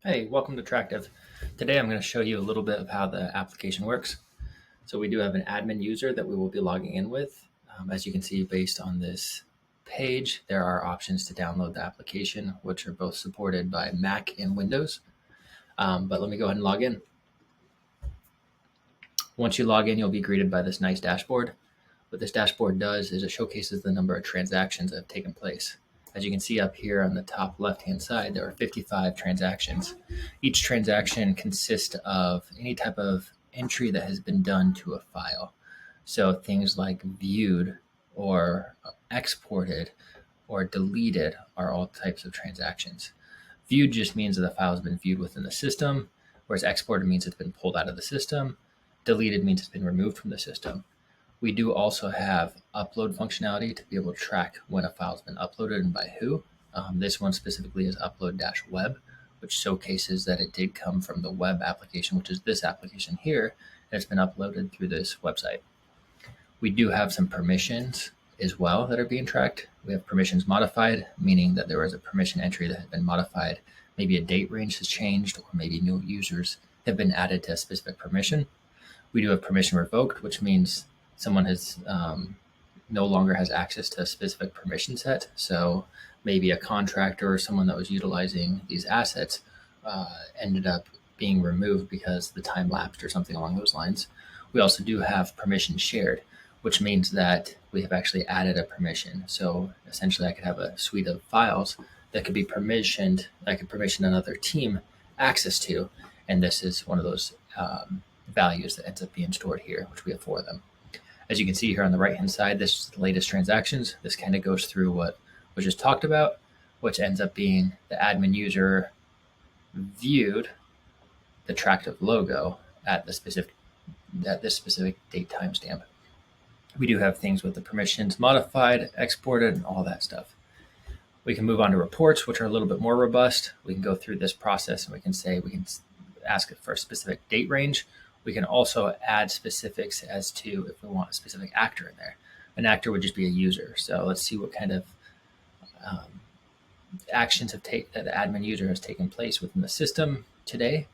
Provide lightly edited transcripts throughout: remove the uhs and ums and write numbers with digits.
Hey, welcome to Tractiv. Today I'm going to show you a little bit of how the application works. So we do have an admin user that we will be logging in with. As you can see, based on this page, there are options to download the application, which are both supported by Mac and Windows. But let me go ahead and log in. Once you log in, you'll be greeted by this nice dashboard. What this dashboard does is it showcases the number of transactions that have taken place. As you can see up here on the top left-hand side, there are 55 transactions. Each transaction consists of any type of entry that has been done to a file. So things like viewed or exported or deleted are all types of transactions. Viewed just means that the file has been viewed within the system, whereas exported means it's been pulled out of the system. Deleted means it's been removed from the system. We do also have upload functionality to be able to track when a file's been uploaded and by who. This one specifically is upload-web, which showcases that it did come from the web application, which is this application here, and it's been uploaded through this website. We do have some permissions as well that are being tracked. We have permissions modified, meaning that there was a permission entry that had been modified. Maybe a date range has changed, or maybe new users have been added to a specific permission. We do have permission revoked, which means someone has no longer has access to a specific permission set. So maybe a contractor or someone that was utilizing these assets ended up being removed because the time lapsed or something along those lines. We also do have permission shared, which means that we have actually added a permission. So essentially I could have a suite of files that could be permissioned. I could permission another team access to, and this is one of those values that ends up being stored here, which we have 4 of them. As you can see here on the right-hand side, this is the latest transactions. This kind of goes through what was just talked about, which ends up being the admin user viewed the Tractiv logo at this specific date timestamp. We do have things with the permissions modified, exported, and all that stuff. We can move on to reports, which are a little bit more robust. We can go through this process and we can ask it for a specific date range. We can also add specifics as to if we want a specific actor in there. An actor would just be a user. So let's see what kind of actions that the admin user has taken place within the system today.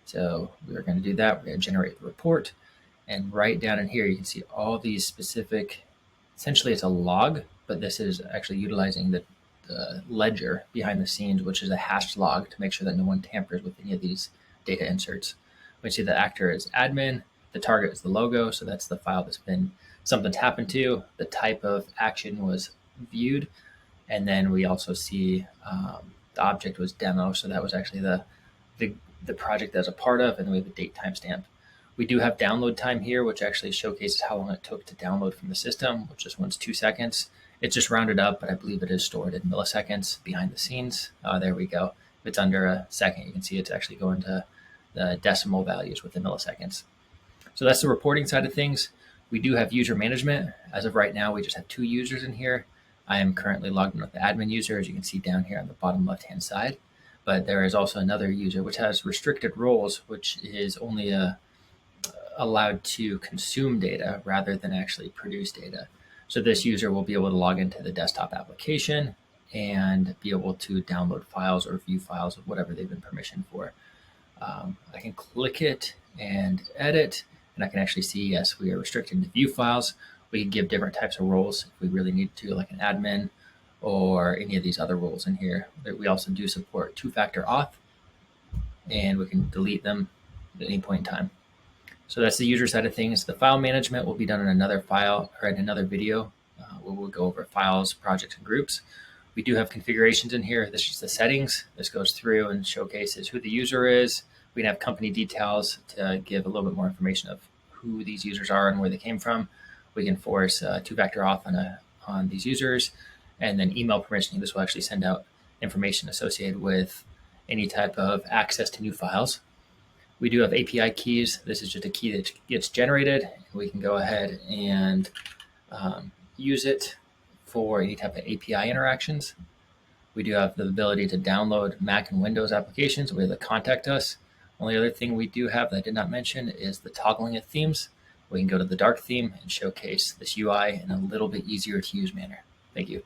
So we're going to do that. We're going to generate the report. And right down in here, you can see all these specific, essentially it's a log, but this is actually utilizing the ledger behind the scenes, which is a hashed log to make sure that no one tampers with any of these data inserts. We see the actor is admin, the target is the logo, so that's the file that's been something's happened to, the type of action was viewed, and then we also see the object was demo, so that was actually the project that's a part of, and then we have a date timestamp. We do have download time here, which actually showcases how long it took to download from the system, which this one's 2 seconds. It's just rounded up, but I believe it is stored in milliseconds behind the scenes. There we go. If it's under a second, you can see it's actually going to the decimal values within milliseconds. So that's the reporting side of things. We do have user management. As of right now, we just have 2 users in here. I am currently logged in with the admin user, as you can see down here on the bottom left-hand side. But there is also another user which has restricted roles, which is only allowed to consume data rather than actually produce data. So this user will be able to log into the desktop application and be able to download files or view files of whatever they've been permissioned for. I can click it and edit, and I can actually see, yes, we are restricted to view files. We can give different types of roles if we really need to, like an admin or any of these other roles in here. We also do support 2-factor auth, and we can delete them at any point in time. So that's the user side of things. The file management will be done in another file or in another video where we'll go over files, projects, and groups. We do have configurations in here. This is the settings. This goes through and showcases who the user is. We can have company details to give a little bit more information of who these users are and where they came from. We can force 2-factor auth on these users, and then email permissioning. This will actually send out information associated with any type of access to new files. We do have API keys. This is just a key that gets generated. We can go ahead and use it for any type of API interactions. We do have the ability to download Mac and Windows applications. We have the contact us. Only other thing we do have that I did not mention is the toggling of themes. We can go to the dark theme and showcase this UI in a little bit easier to use manner. Thank you.